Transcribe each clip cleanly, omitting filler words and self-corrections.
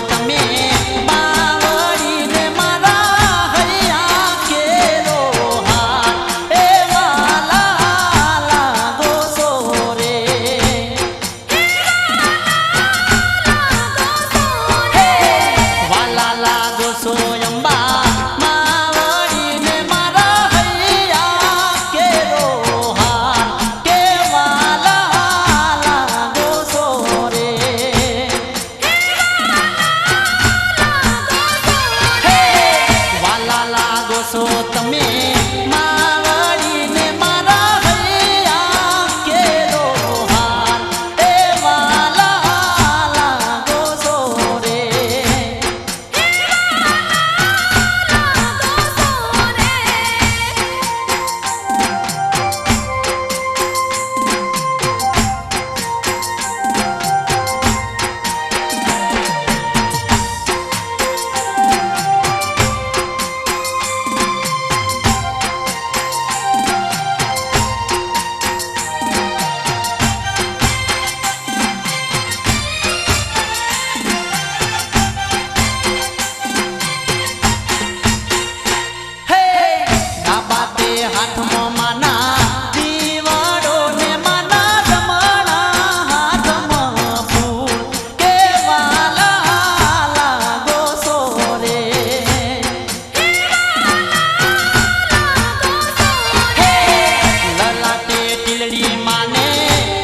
તમે બાવળીને મારા હૈયા કેરો હાથ એ વાલા લાગો છો રે વાલા લાગો છો અંબા માવળીને મારા હૈયા કેરો હાથ કે વાલા લાગો છો રે વાલા લાગો છો તમે માવળીને મારા હૈયા કેરો હાથ એ વાલા લાગો છો રે હાથમાં માના દીવાડો ને માના રમણા હાથમાં ફૂલ કે વાલા લાગો છો રે લલાટે ટીલડી માને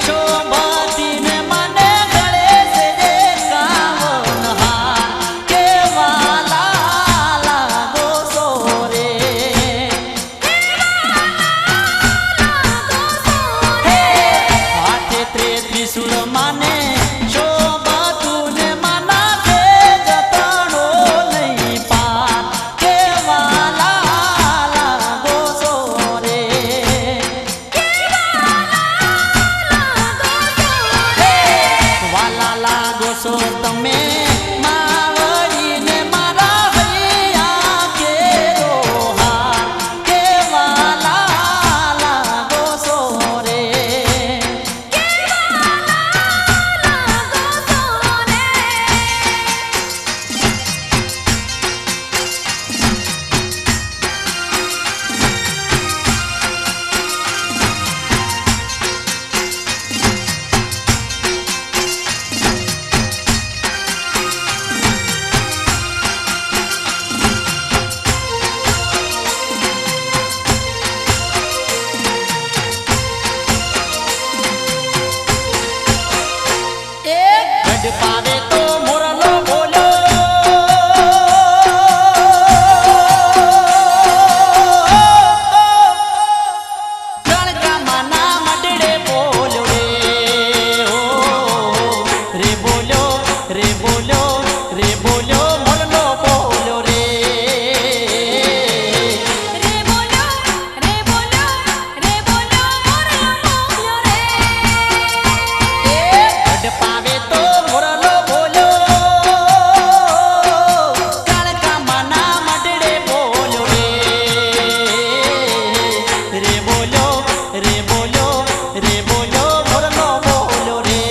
શોભતી ને માને ગળે છે જે કાવન હાર કે વાલા લાગો છો રે ત્રિશુલ માને શોભતું ને માના તે જતણો નહીં પાર કે વાલા લાગો છો રે વાલા લાગો છો તમે માવળીને મારા હૈયા કેરો હાર કે વાલા લાગો છો રે પાવે તો મોરલો બોલો ગણકા માના મડડે બોલો રે બોલ્યો રે બોલ્યો રે બોલ્યો મોરલો બોલો રે પાવે તો મોરલો બોલો કાળકા માના મડડે બોલો રે બોલ્યો રે બોલ્યો રે બોલ્યો મોરલો બોલો રે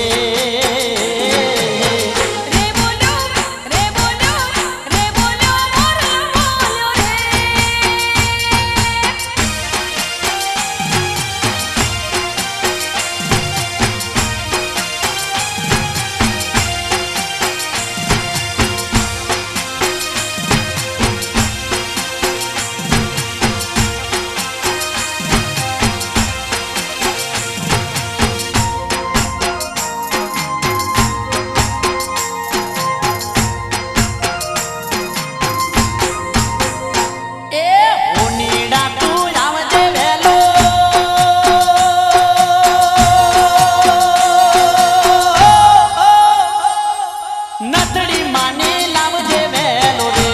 નથડી માને લાવજે વેલો રે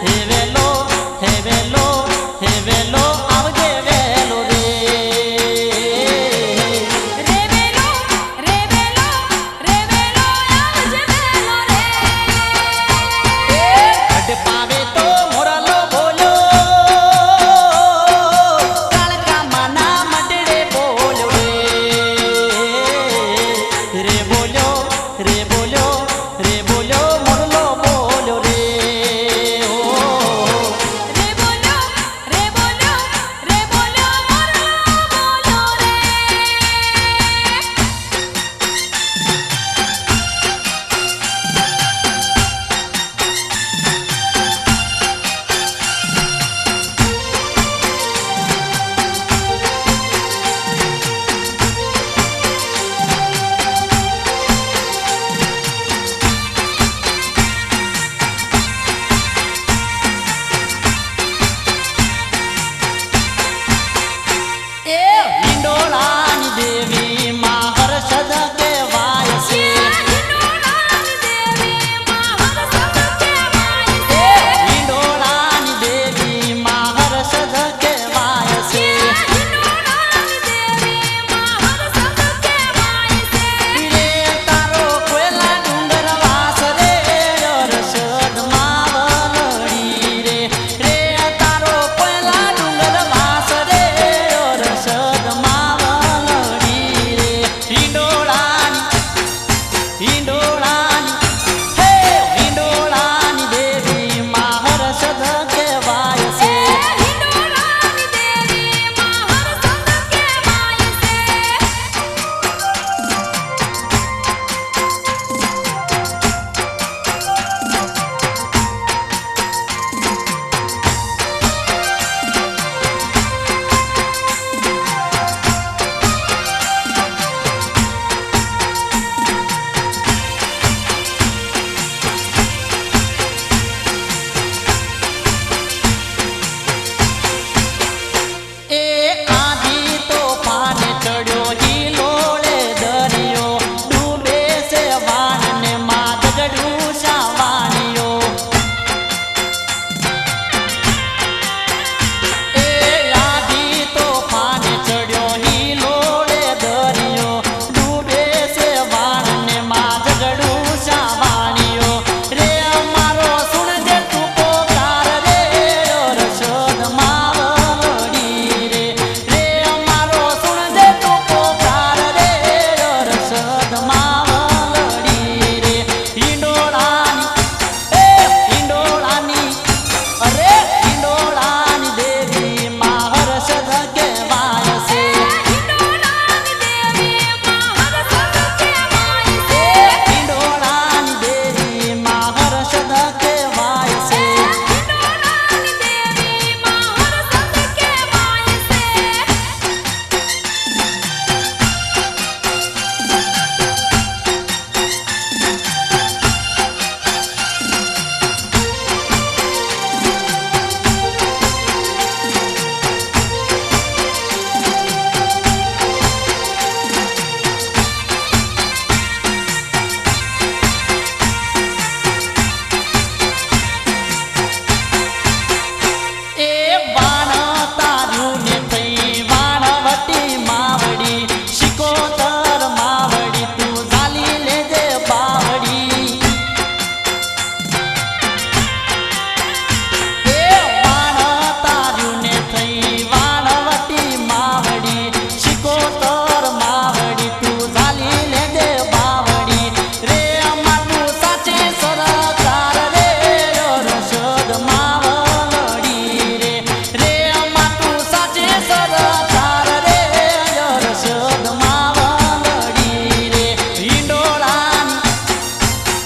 હે વેલો હે વેલો હે વેલો આવજે વેલો રે રે વેલો રે વેલો રે વેલો આવજે વેલો રે અડ પાવે તો મોરલો બોલો કાળકા માના મડડે બોલો રે બોલ્યો રે બોલ્યો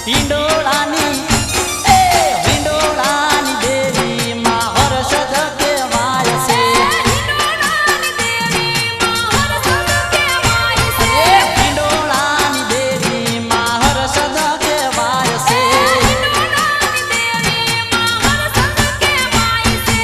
હિંડોળાની એ હિંડોળાની દેવી માં હર્ષદ કહેવાય છે હિંડોળાની દેવી માં હર્ષદ કહેવાય છે હિંડોળાની દેવી માં હર્ષદ કહેવાય છે હિંડોળાની દેવી માં હર્ષદ કહેવાય છે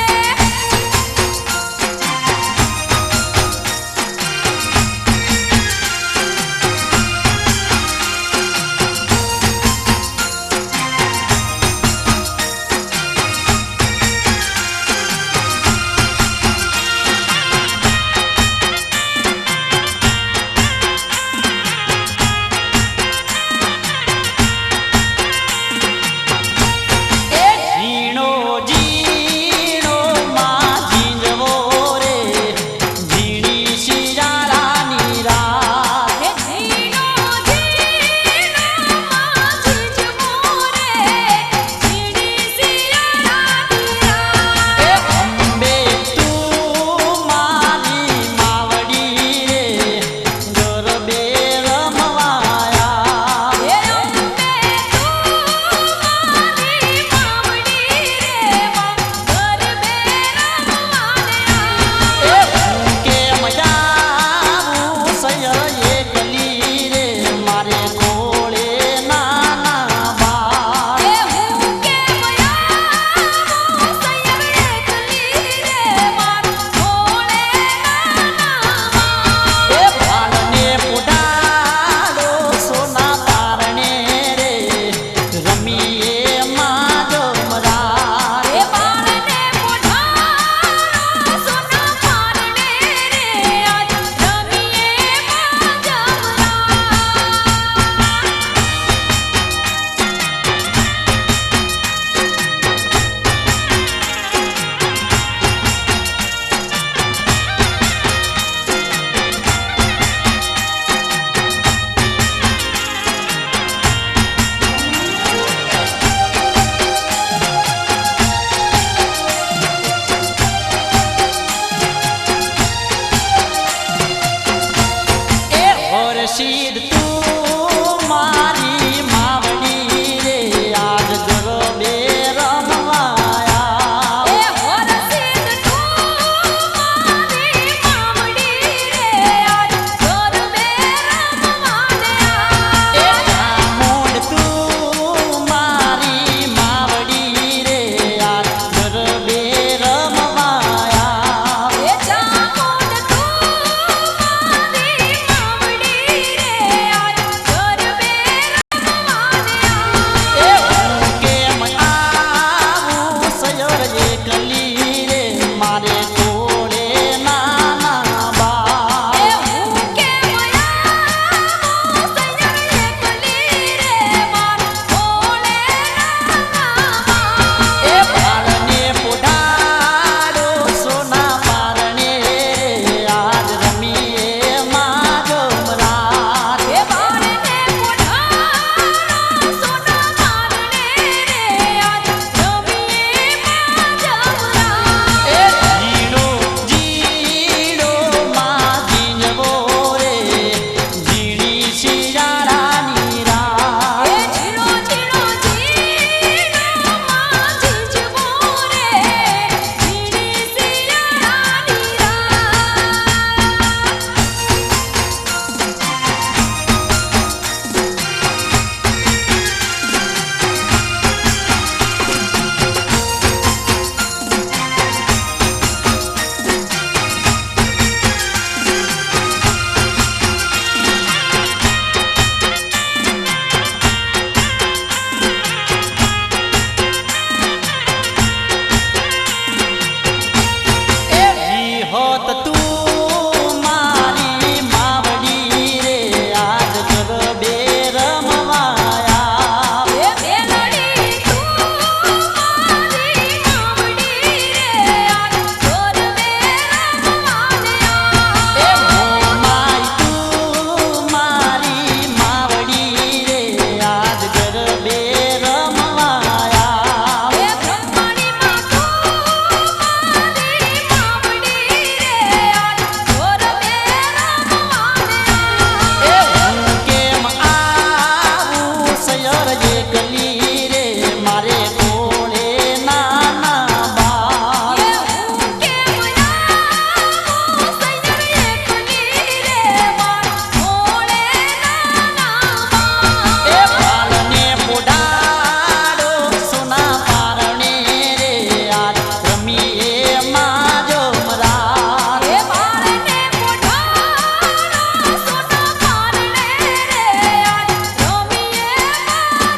એકલી રે મારે કોળે નાના બા એ હું કેમ આવું સૈયર એકલી રે મારા કોળે નાના બા એ બાળને પોડાડો સોના પારણે રે આજ રમીએ માજો મરા એ બાળને પોઢાડો સોના પારણે રે આજ રમીએ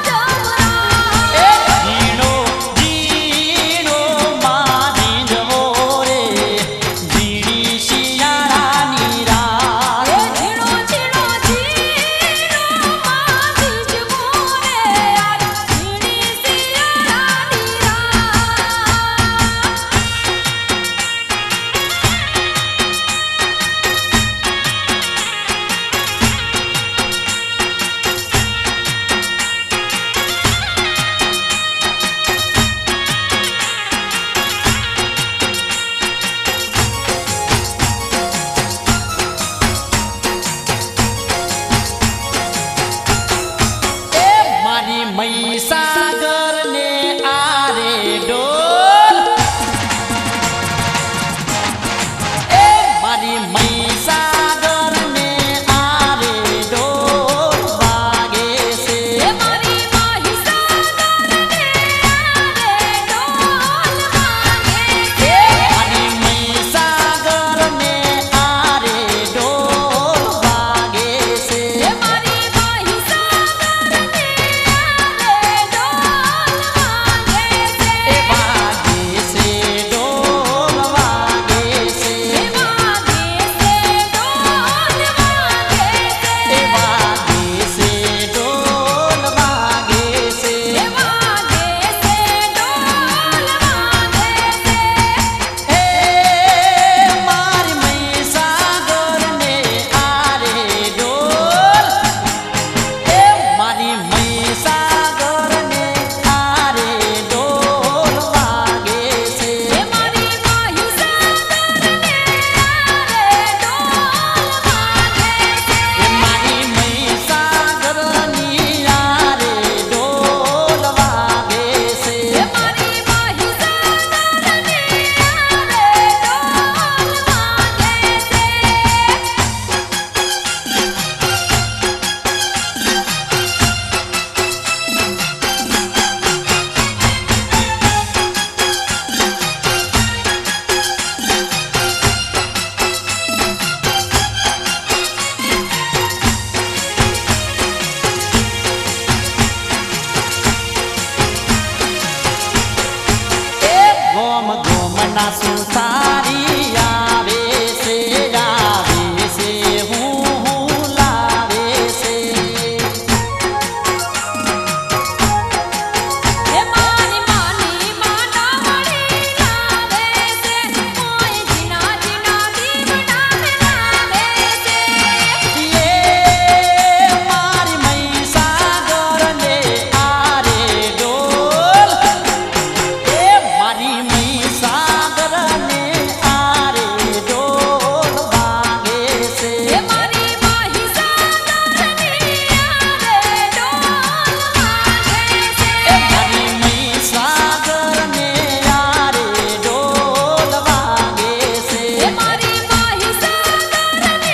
જમરા એ જીણો જીણો મારી જવો રે જીણી શિયાળાની રાત એ ઝીણો ઝીણો ઝીણો માથી જવો રે આજ ઝીણી શિયાળાની રાત એ મારી મહીસાગર ને આરે ડોલ એ મારી મહીસાગર ને આરે ડોલ વાગે છે એ મારી મહીસાગરને આરે ડોલ વાગે છે મારી મહીસાગર ને આરે ડોલ વાગે છે એ મારી મહીસાગરને આરે ડોલ વાગે છે એ વાગે છે ડોલ વાગે છે એ વાગે છે ડોલ વાગે છે એ વાગે છે ડોલ વાગે છે એ વાગે છે ડોલ વાગે છે એ મારી મહીસાગર ને આરે ડોલ એ મારી મહીસાગર ને આરે ડોલ વાગે છે એ મારી મહીસાગરને આરે ડોલ વાગે છે એ મારી મહીસાગર ની આરે ડોલ વાગે છે એ મારી મહીસાગરને આરે ડોલ વાગે છે એ ગોમ ગોમ ના સુસારી આવે છે હું લાવે છે એ મારી માની માડાવડી લાવે છે કોઈ જીના જીના દીવડા લાવે છે એ મારી મહીસાગર ને આરે ડોલ એ મારી મહીસાગર ને આરે ડોલ વાગે છે એ મારી મહીસાગરને આરે ડોલ વાગે છે એ મારી મહીસાગર ને આરે ડોલ વાગે છે એ મારી મહીસાગરને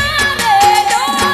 આરે ડોલ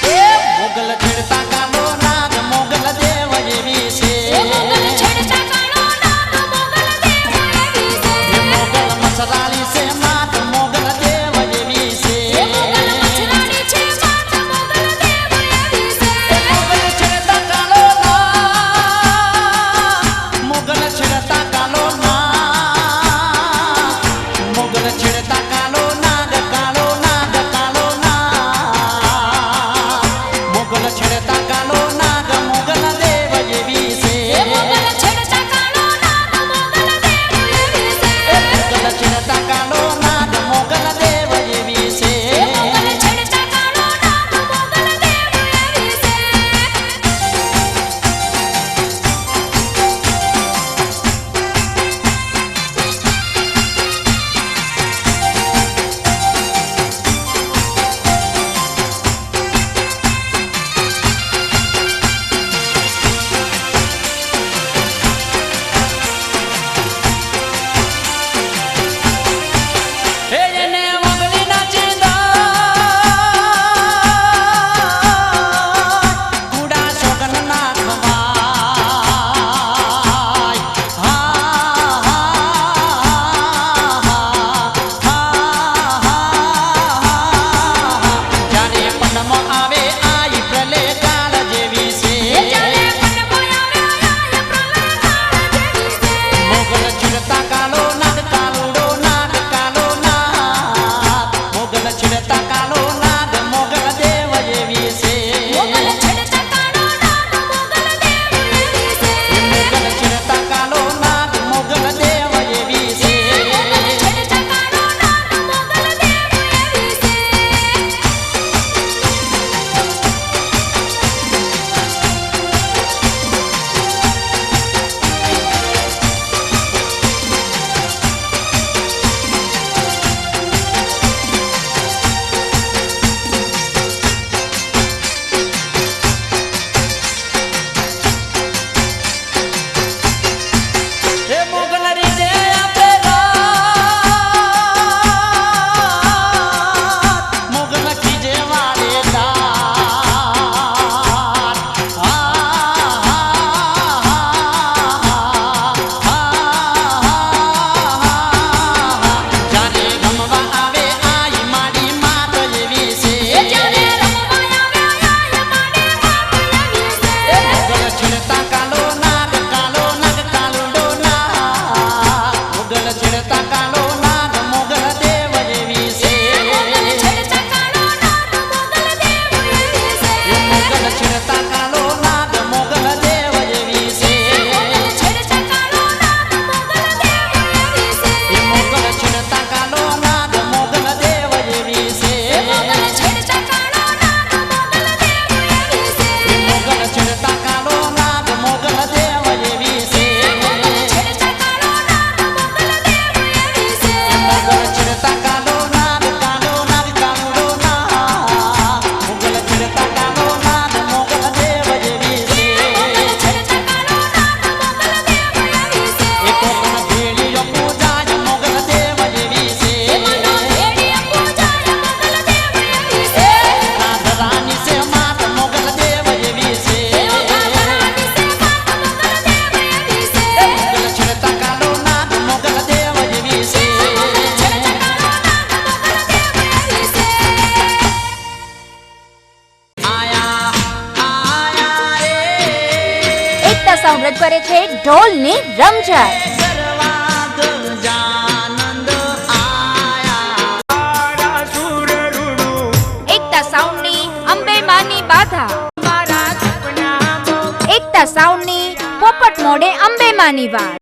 એ મોગલ છેડતા કાલો નાગ મોગલ દેવ જેવી છે એ મોગલ છેડતા કાળો નાગ મોગલ દેવ એવી છે એ મોગલ મસરાળી છે માત મોગલ દેવ જેવી છે એ મોગલ મચરાણી છે માત મોગલ દેવ એવી છે મોગલ છેડતા કાલો નાગ મોગલ છેડતા કાલો નાગ મોગલ છેડતા કાલો નાગ કાળો નાગ કાળો નાગ મોગલ છેડતા કાલો નાગ મોગલ દેવ જેવી છે એ મોગલ છેડતા કાળો નાગ મોગલ દેવ એવી છે સાઉન્ડ રજૂ કરે છે ઢોલની રમઝટ. એકતા સાઉન્ડની અંબે માની બાધા. એકતા સાઉન્ડની પોપટ મોડે અંબે માની વાત.